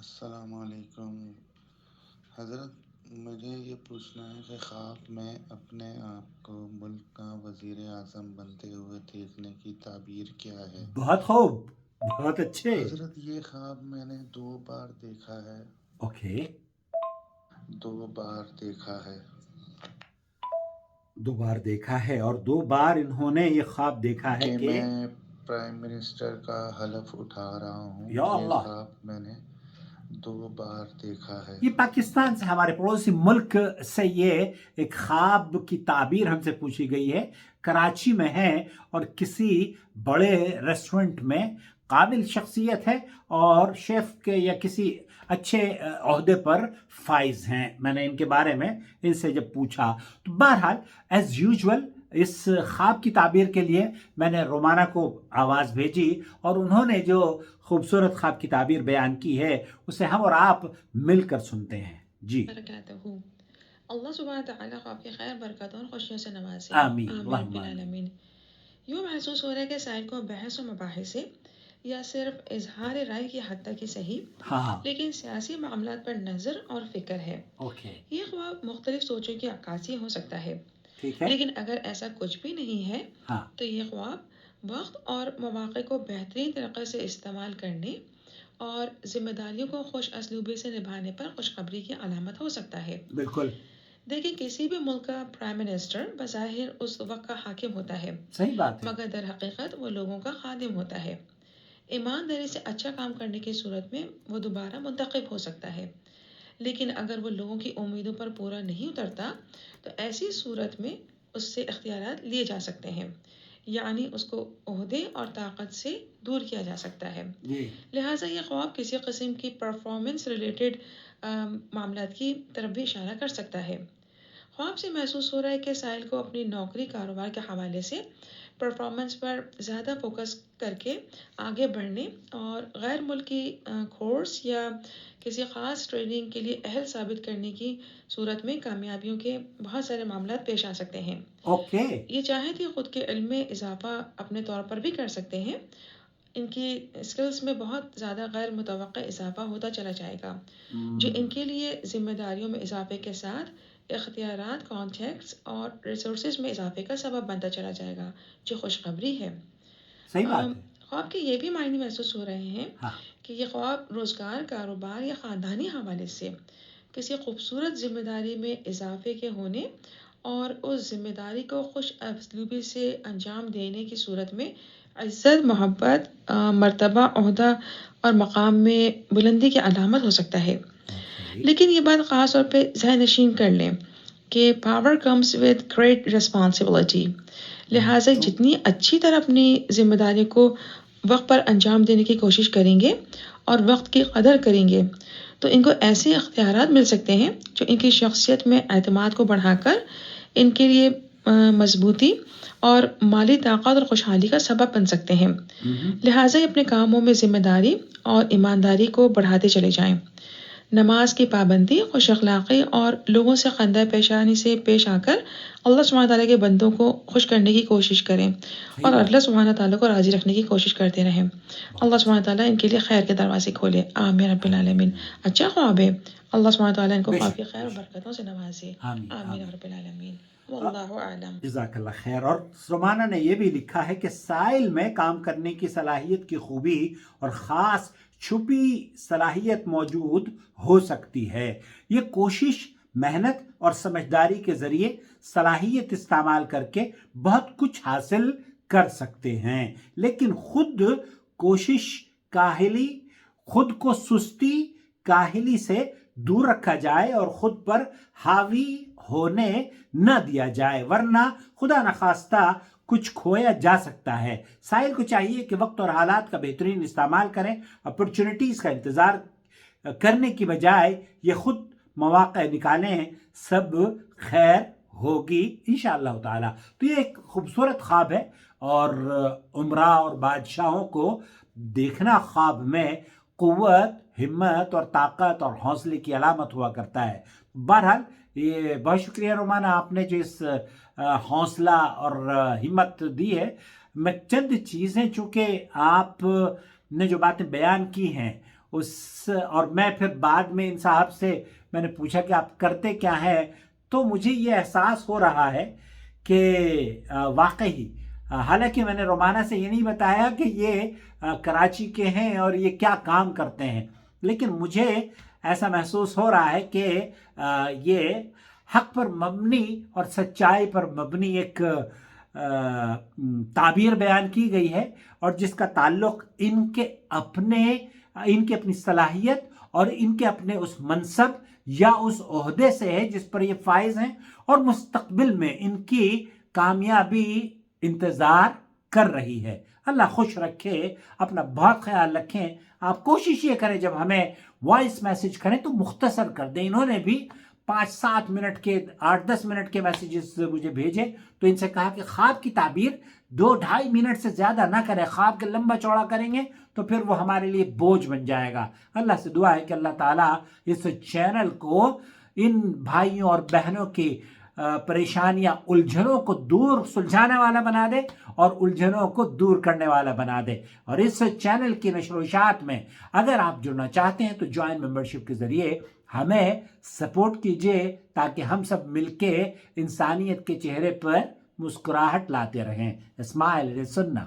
السلام علیکم حضرت، مجھے یہ پوچھنا ہے کہ خواب میں اپنے آپ کو ملک کا وزیر اعظم بنتے ہوئے دیکھنے کی تعبیر کیا ہے؟ بہت خوب، بہت اچھے. حضرت یہ خواب میں نے 2 بار دیکھا ہے. اوکے، 2 بار دیکھا ہے. 2 بار دیکھا ہے اور 2 بار انہوں نے یہ خواب دیکھا ہے کہ کہ میں پرائم منسٹر کا حلف اٹھا رہا ہوں. یا یہ اللہ، خواب میں نے 2 بار دیکھا ہے. یہ پاکستان سے، ہمارے پڑوسی ملک سے یہ ایک خواب کی تعبیر ہم سے پوچھی گئی ہے. کراچی میں ہے اور کسی بڑے ریسٹورنٹ میں قابل شخصیت ہے اور شیف کے یا کسی اچھے عہدے پر فائز ہیں. میں نے ان کے بارے میں ان سے جب پوچھا تو بہرحال ایز یوزول اس خواب کی تعبیر کے لیے میں نے رومانہ کو آواز بھیجی اور انہوں نے جو خوبصورت خواب کی تعبیر بیان کی ہے اسے ہم اور آپ مل کر سنتے ہیں. جی، برکاتہ. اللہ سبحانہ تعالیٰ کو آپ کے خیر برکتوں اور خوشیوں سے نوازے. آمین آمین رب اللہم آمین. العالمین. یوں محسوس ہو رہا ہے کہ سائل کو بحث و مباحث سے یا صرف اظہار رائے کی حد تک ہی صحیح، ہاں، لیکن سیاسی معاملات پر نظر اور فکر ہے. اوکے، یہ خواب مختلف سوچوں کی عکاسی ہو سکتا ہے، ٹھیک ہے. لیکن اگر ایسا کچھ بھی نہیں ہے ہاں، تو یہ خواب وقت اور مواقع کو بہترین طریقے سے استعمال کرنے اور ذمہ داریوں کو خوش اسلوبی سے نبھانے پر خوشخبری کی علامت ہو سکتا ہے. بالکل دیکھیں، کسی بھی ملک کا پرائم منسٹر بظاہر اس وقت کا حاکم ہوتا ہے، صحیح بات ہے. مگر در حقیقت وہ لوگوں کا خادم ہوتا ہے. ایمانداری سے اچھا کام کرنے کی صورت میں وہ دوبارہ منتخب ہو سکتا ہے، لیکن اگر وہ لوگوں کی امیدوں پر پورا نہیں اترتا تو ایسی صورت میں اس سے اختیارات لیے جا سکتے ہیں، یعنی اس کو عہدے اور طاقت سے دور کیا جا سکتا ہے. جی، لہٰذا یہ خواب کسی قسم کی پرفارمنس ریلیٹڈ معاملات کی طرف بھی اشارہ کر سکتا ہے. خواب سے محسوس ہو رہا ہے کہ سائل کو اپنی نوکری کاروبار کے حوالے سے پرفارمنس پر زیادہ فوکس کر کے آگے بڑھنے اور غیر ملکی کورس یا کسی خاص ٹریننگ کے لیے اہل ثابت کرنے کی صورت میں کامیابیوں کے بہت سارے معاملات پیش آ سکتے ہیں. اوکے، یہ چاہیں تو خود کے علم میں اضافہ اپنے طور پر بھی کر سکتے ہیں. ان کی اسکلز میں بہت زیادہ غیر متوقع اضافہ ہوتا چلا جائے گا، جو ان کے لیے ذمہ داریوں میں اضافے کے ساتھ اختیارات، کانٹیکٹس اور ریسورسز میں اضافے کا سبب بنتا چلا جائے گا، جو خوشخبری ہے. صحیح بات ہے. خواب کے یہ بھی معنی محسوس ہو رہے ہیں ہاں، کہ یہ خواب روزگار، کاروبار یا خاندانی حوالے سے کسی خوبصورت ذمہ داری میں اضافے کے ہونے اور اس ذمہ داری کو خوش اسلوبی سے انجام دینے کی صورت میں عزت، محبت، مرتبہ، عہدہ اور مقام میں بلندی کی علامت ہو سکتا ہے. اوکے، لیکن یہ بات خاص طور پہ ذہن نشین کر لیں کہ power comes with great responsibility. لہٰذا جتنی اچھی طرح اپنی ذمہ داری کو وقت پر انجام دینے کی کوشش کریں گے اور وقت کی قدر کریں گے تو ان کو ایسے اختیارات مل سکتے ہیں جو ان کی شخصیت میں اعتماد کو بڑھا کر ان کے لیے مضبوطی اور مالی طاقت اور خوشحالی کا سبب بن سکتے ہیں. لہٰذا اپنے کاموں میں ذمہ داری اور ایمانداری کو بڑھاتے چلے جائیں. نماز کی پابندی، خوش اخلاقی اور لوگوں سے خندہ پیشانی سے پیش آ کر اللہ سبحانہ تعالیٰ کے بندوں کو خوش کرنے کی کوشش کریں اور اللہ سبحانہ تعالیٰ کو راضی رکھنے کی کوشش کرتے رہیں. اللہ سبحانہ تعالیٰ ان کے لیے خیر کے دروازے کھولے. آمین رب العالمین. اچھا خواب ہے. اللہ سبحانہ تعالیٰ ان کو خواب کی خیر و برکتوں سے نوازے. آمین رب العالمین. واللہ اعلم. جزاک اللہ خیر. اور رومانہ نے یہ بھی لکھا ہے کہ سائل میں کام کرنے کی صلاحیت کی خوبی اور خاص چھپی صلاحیت موجود ہو سکتی ہے. یہ کوشش، محنت اور سمجھداری کے ذریعے صلاحیت استعمال کر کے بہت کچھ حاصل کر سکتے ہیں، لیکن خود کوشش، کاہلی، خود کو سستی، کاہلی سے دور رکھا جائے اور خود پر حاوی ہونے نہ دیا جائے، ورنہ خدا نخواستہ کچھ کھویا جا سکتا ہے. سائل کو چاہیے کہ وقت اور حالات کا بہترین استعمال کریں. اپرچونٹیز کا انتظار کرنے کی بجائے یہ خود مواقع نکالیں. سب خیر ہوگی انشاءاللہ تعالی. تو یہ ایک خوبصورت خواب ہے اور عمرہ اور بادشاہوں کو دیکھنا خواب میں قوت، ہمت اور طاقت اور حوصلے کی علامت ہوا کرتا ہے. بہرحال یہ بہت شکریہ رومانہ، آپ نے جو اس حوصلہ اور ہمت دی ہے. میں چند چیزیں چونکہ آپ نے جو باتیں بیان کی ہیں اور میں پھر بعد میں ان صاحب سے میں نے پوچھا کہ آپ کرتے کیا ہیں، تو مجھے یہ احساس ہو رہا ہے کہ واقعی حالانکہ میں نے رومانہ سے یہ نہیں بتایا کہ یہ کراچی کے ہیں اور یہ کیا کام کرتے ہیں، لیکن مجھے ایسا محسوس ہو رہا ہے کہ یہ حق پر مبنی اور سچائی پر مبنی ایک تعبیر بیان کی گئی ہے، اور جس کا تعلق ان کے اپنی صلاحیت اور ان کے اپنے اس منصب یا اس عہدے سے ہے جس پر یہ فائز ہیں، اور مستقبل میں ان کی کامیابی انتظار کر رہی ہے۔ اللہ خوش رکھے، اپنا بہت خیال رکھیں۔ آپ کوشش یہ کریں جب ہمیں وائس میسج کریں تو مختصر کر دیں۔ انہوں نے بھی 5-7 منٹ کے 8-10 منٹ کے میسیجز مجھے بھیجے، تو ان سے کہا کہ خواب کی تعبیر 2-2.5 منٹ سے زیادہ نہ کریں، خواب کے لمبا چوڑا کریں گے تو پھر وہ ہمارے لیے بوجھ بن جائے گا۔ اللہ سے دعا ہے کہ اللہ تعالیٰ اس چینل کو ان بھائیوں اور بہنوں کی پریشانیاں، الجھنوں کو دور سلجھانے والا بنا دے اور الجھنوں کو دور کرنے والا بنا دے۔ اور اس چینل کی نشر و اشاعت میں اگر آپ جڑنا چاہتے ہیں تو جوائن ممبرشپ کے ذریعے ہمیں سپورٹ کیجئے، تاکہ ہم سب مل کے انسانیت کے چہرے پر مسکراہٹ لاتے رہیں۔ اسمائل سننا۔